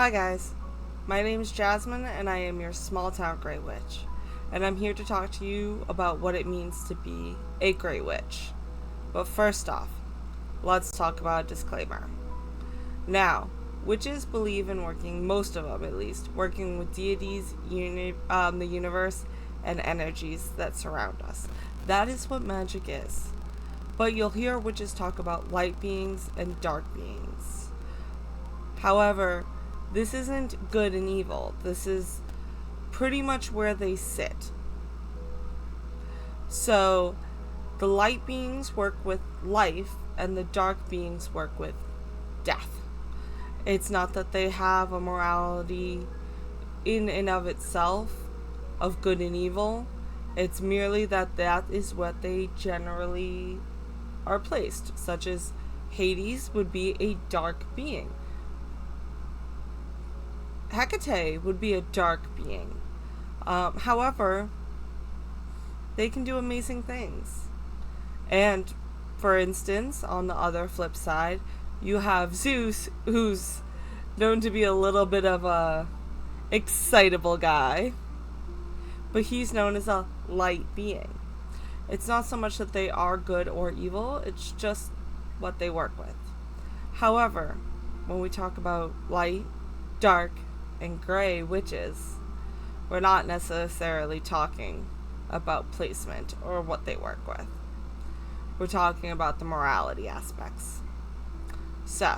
Hi guys, my name is Jasmine and I am your small town Grey Witch, and I'm here to talk to you about what it means to be a Grey Witch. But first off, let's talk about a disclaimer. Now, witches believe in working, most of them at least, working with deities, the universe, and energies that surround us. That is what magic is. But you'll hear witches talk about light beings and dark beings. However, this isn't good and evil. This is pretty much where they sit. So, the light beings work with life, and the dark beings work with death. It's not that they have a morality in and of itself of good and evil. It's merely that is what they generally are placed, such as Hades would be a dark being. Hecate would be a dark being. However, they can do amazing things. And, for instance, on the other flip side, you have Zeus, who's known to be a little bit of a excitable guy, but he's known as a light being. It's not so much that they are good or evil, it's just what they work with. However, when we talk about light, dark, and gray witches, we're not necessarily talking about placement or what they work with. We're talking about the morality aspects. So,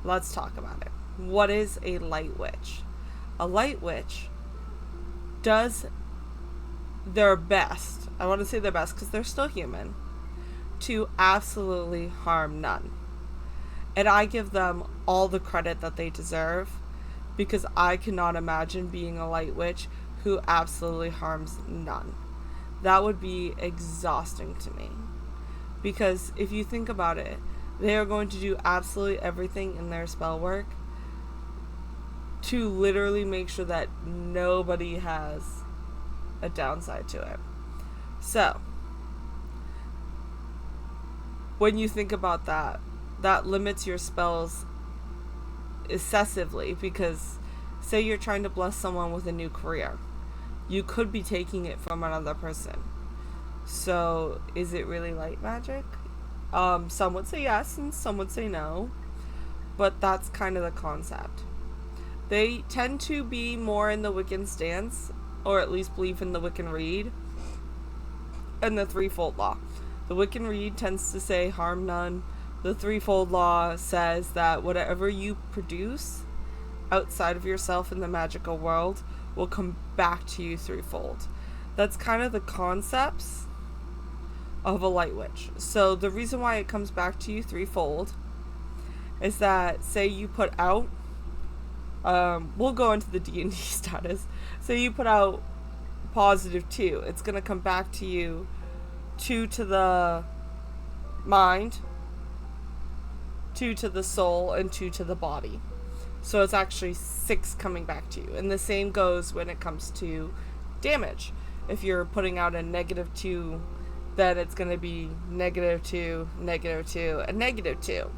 let's talk about it. What is a light witch? A light witch does their best, I want to say their best because they're still human, to absolutely harm none. And I give them all the credit that they deserve, because I cannot imagine being a light witch who absolutely harms none. That would be exhausting to me. Because if you think about it, they are going to do absolutely everything in their spell work to literally make sure that nobody has a downside to it. So, when you think about that, that limits your spells excessively, because say you're trying to bless someone with a new career, you could be taking it from another person. So is it really light magic? Some would say yes and some would say no, but that's kind of the concept. They tend to be more in the Wiccan stance, or at least believe in the Wiccan Rede and the threefold law. The Wiccan Rede tends to say harm none. The threefold law says that whatever you produce outside of yourself in the magical world will come back to you threefold. That's kind of the concepts of a light witch. So the reason why it comes back to you threefold is that, say you put out, we'll go into the D&D status. Say you put out positive 2, it's going to come back to you 2 to the mind, 2 to the soul, and 2 to the body. So it's actually 6 coming back to you. And the same goes when it comes to damage. If you're putting out a -2, then it's going to be -2, -2, and -2.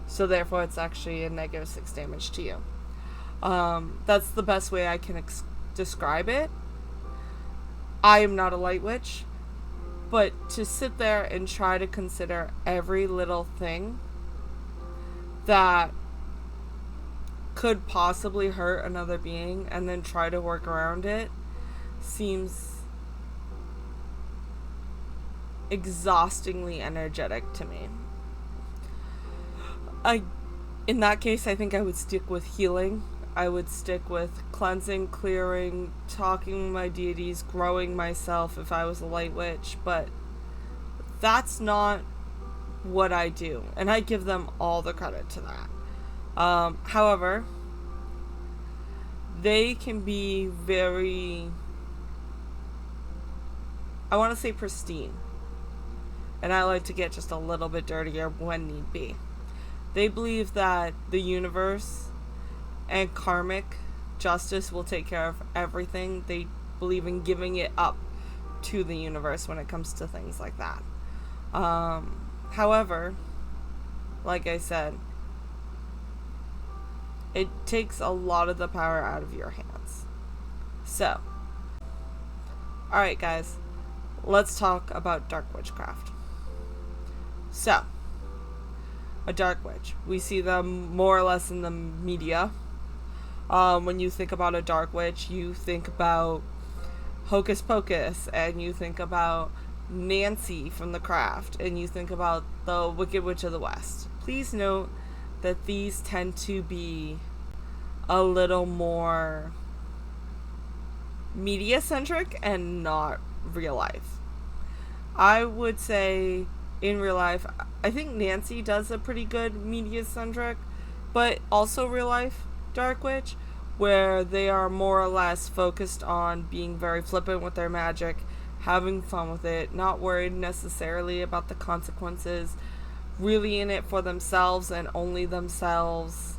So therefore it's actually a -6 damage to you. That's the best way I can describe it. I am not a light witch, but to sit there and try to consider every little thing that could possibly hurt another being and then try to work around it seems exhaustingly energetic to me. In that case, I think I would stick with healing. I would stick with cleansing, clearing, talking with my deities, growing myself if I was a light witch, but that's not what I do, and I give them all the credit to that. However, they can be very, I want to say pristine, and I like to get just a little bit dirtier when need be. They believe that the universe and karmic justice will take care of everything. They believe in giving it up to the universe when it comes to things like that. However, like I said, It takes a lot of the power out of your hands. So, alright, guys, let's talk about dark witchcraft. So, a dark witch. We see them more or less in the media. When you think about a dark witch, you think about Hocus Pocus, and you think about Nancy from The Craft, and you think about the Wicked Witch of the West. Please note that these tend to be a little more media-centric and not real life. I would say in real life, I think Nancy does a pretty good media-centric, but also real life dark witch, where they are more or less focused on being very flippant with their magic, having fun with it, not worried necessarily about the consequences, really in it for themselves and only themselves.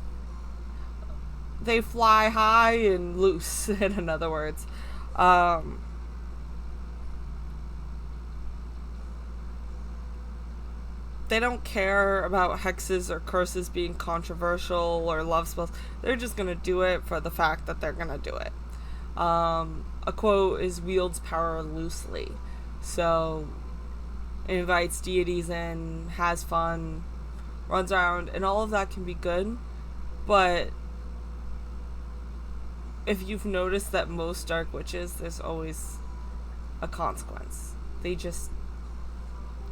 They fly high and loose, in other words. They don't care about hexes or curses being controversial or love spells. They're just going to do it for the fact that they're going to do it. A quote is wields power loosely. So, invites deities in, has fun, runs around, and all of that can be good. But if you've noticed that most dark witches, there's always a consequence. They just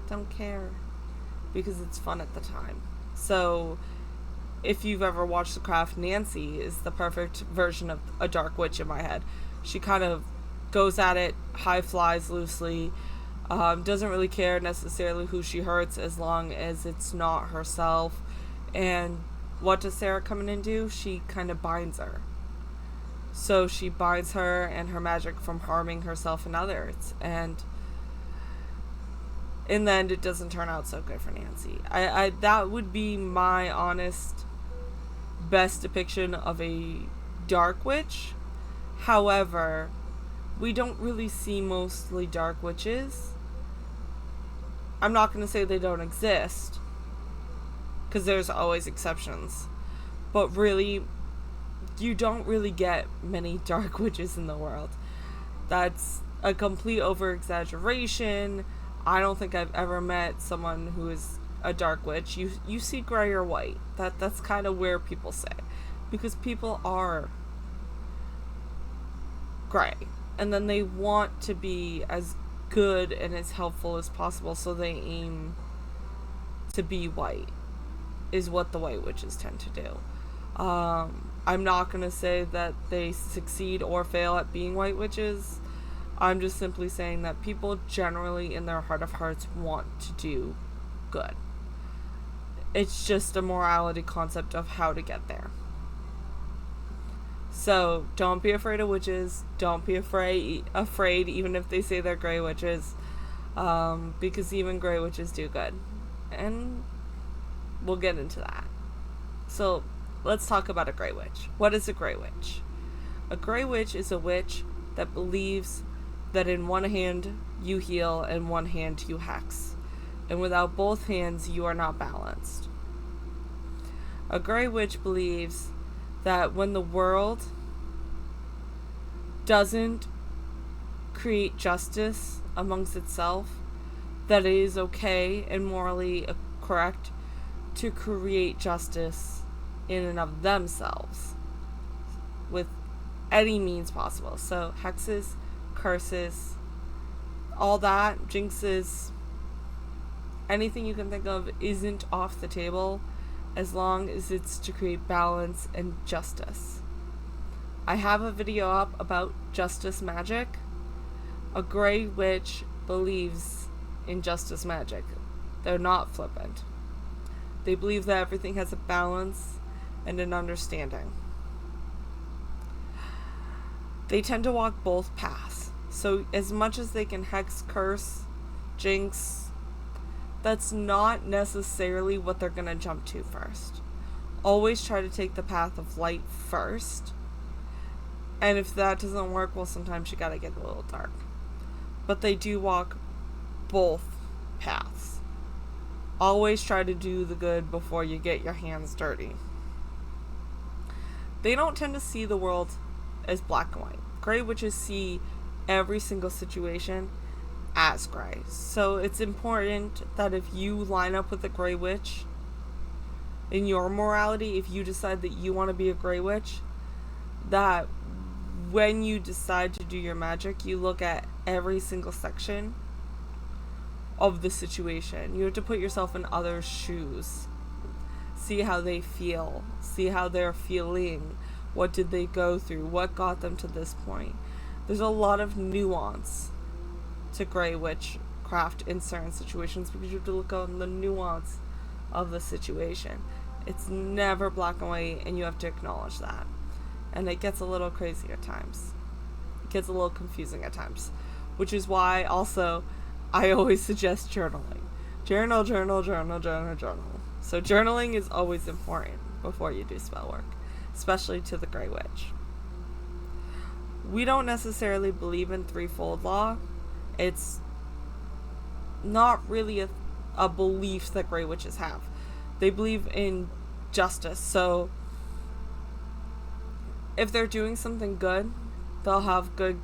don't care because it's fun at the time. So, if you've ever watched The Craft, Nancy is the perfect version of a dark witch in my head. She kind of goes at it, high flies loosely, doesn't really care necessarily who she hurts as long as it's not herself. And what does Sarah come in and do? She kind of binds her. So she binds her and her magic from harming herself and others. And in the end, it doesn't turn out so good for Nancy. I that would be my honest best depiction of a dark witch. However, we don't really see mostly dark witches. I'm not going to say they don't exist, because there's always exceptions. But really, you don't really get many dark witches in the world. That's a complete over-exaggeration. I don't think I've ever met someone who is a dark witch. You see gray or white. That's kind of where people say. Because people are gray. And then they want to be as good and as helpful as possible, so they aim to be white, is what the white witches tend to do. I'm not going to say that they succeed or fail at being white witches. I'm just simply saying that people generally, in their heart of hearts, want to do good. It's just a morality concept of how to get there. So, don't be afraid of witches. Don't be afraid even if they say they're gray witches. Because even gray witches do good. And we'll get into that. So, let's talk about a gray witch. What is a gray witch? A gray witch is a witch that believes that in one hand you heal and one hand you hex. And without both hands you are not balanced. A gray witch believes that when the world doesn't create justice amongst itself, that it is okay and morally correct to create justice in and of themselves with any means possible. So hexes, curses, all that, jinxes, anything you can think of isn't off the table as long as it's to create balance and justice. I have a video up about justice magic. A gray witch believes in justice magic. They're not flippant. They believe that everything has a balance and an understanding. They tend to walk both paths. So as much as they can hex, curse, jinx, that's not necessarily what they're going to jump to first. Always try to take the path of light first. And if that doesn't work, well, sometimes you gotta get a little dark. But they do walk both paths. Always try to do the good before you get your hands dirty. they don't tend to see the world as black and white. Gray witches see every single situation as gray. So it's important that if you line up with a gray witch in your morality, if you decide that you want to be a gray witch, that when you decide to do your magic, you look at every single section of the situation. You have to put yourself in others' shoes. See how they feel. See how they're feeling. What did they go through? What got them to this point? There's a lot of nuance to gray witchcraft in certain situations because you have to look on the nuance of the situation. It's never black and white, and you have to acknowledge that. And it gets a little crazy at times. It gets a little confusing at times. Which is why also I always suggest journaling. Journal. So journaling is always important before you do spell work, especially to the Grey Witch. We don't necessarily believe in threefold law. It's not really a belief that Grey Witches have. They believe in justice. So if they're doing something good, they'll have good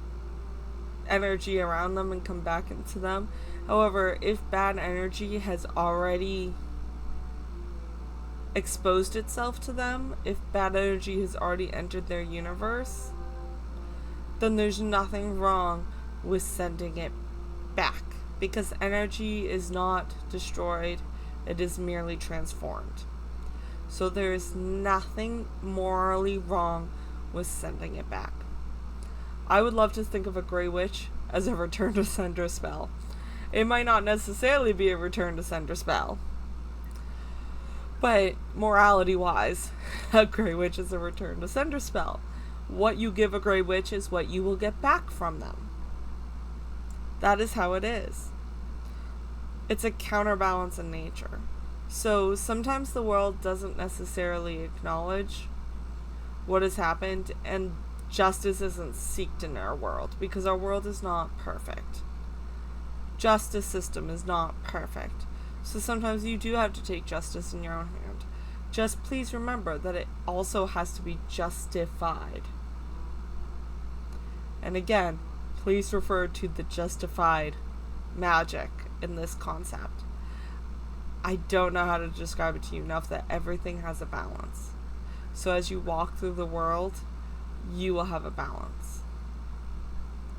energy around them and come back into them. However, if bad energy has already exposed itself to them, if bad energy has already entered their universe, then there's nothing wrong with sending it back, because energy is not destroyed, it is merely transformed. So there is nothing morally wrong with sending it back. I would love to think of a Grey Witch as a return to sender spell. It might not necessarily be a return to sender spell, but morality wise, a Grey Witch is a return to sender spell. What you give a Grey Witch is what you will get back from them. That is how it is. It's a counterbalance in nature. So sometimes the world doesn't necessarily acknowledge what has happened, and justice isn't sought in our world because our world is not perfect. Justice system is not perfect. So sometimes you do have to take justice in your own hand. Just please remember that it also has to be justified. And again, please refer to the justified magic in this concept. I don't know how to describe it to you enough that everything has a balance. So as you walk through the world, you will have a balance.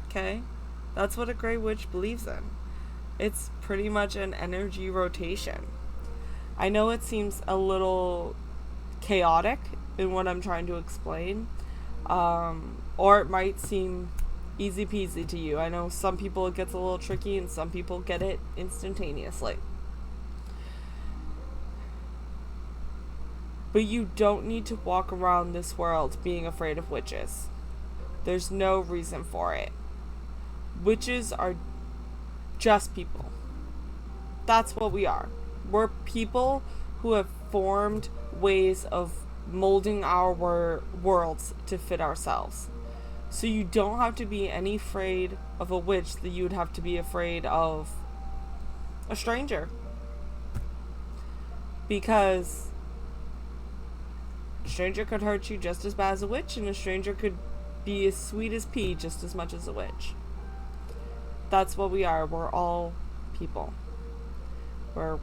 Okay? That's what a Grey Witch believes in. It's pretty much an energy rotation. I know it seems a little chaotic in what I'm trying to explain, or it might seem easy peasy to you. I know some people it gets a little tricky and some people get it instantaneously. But you don't need to walk around this world being afraid of witches. There's no reason for it. Witches are just people. That's what we are. We're people who have formed ways of molding our worlds to fit ourselves. So you don't have to be any afraid of a witch that you would have to be afraid of a stranger. Because a stranger could hurt you just as bad as a witch, and a stranger could be as sweet as pea just as much as a witch. That's what we are. We're all people. We're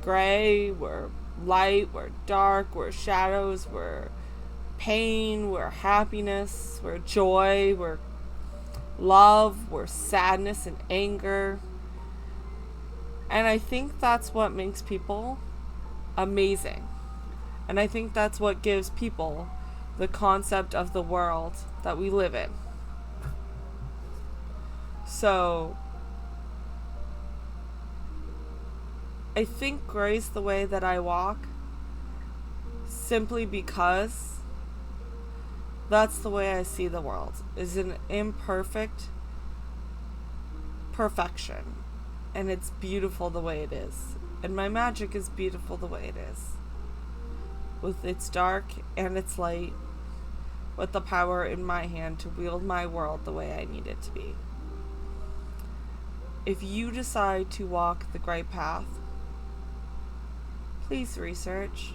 gray, we're light, we're dark, we're shadows, we're pain, we're happiness, we're joy, we're love, we're sadness and anger. And I think that's what makes people amazing. And I think that's what gives people the concept of the world that we live in. So I think gray's the way that I walk simply because that's the way I see the world, is an imperfect perfection. And it's beautiful the way it is. And my magic is beautiful the way it is. With its dark and its light, with the power in my hand to wield my world the way I need it to be. If you decide to walk the gray path, please research.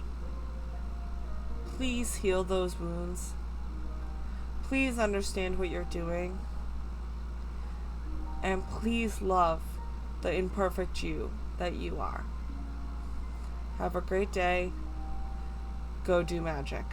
please heal those wounds. Please understand what you're doing. And please love the imperfect you that you are. Have a great day. Go do magic.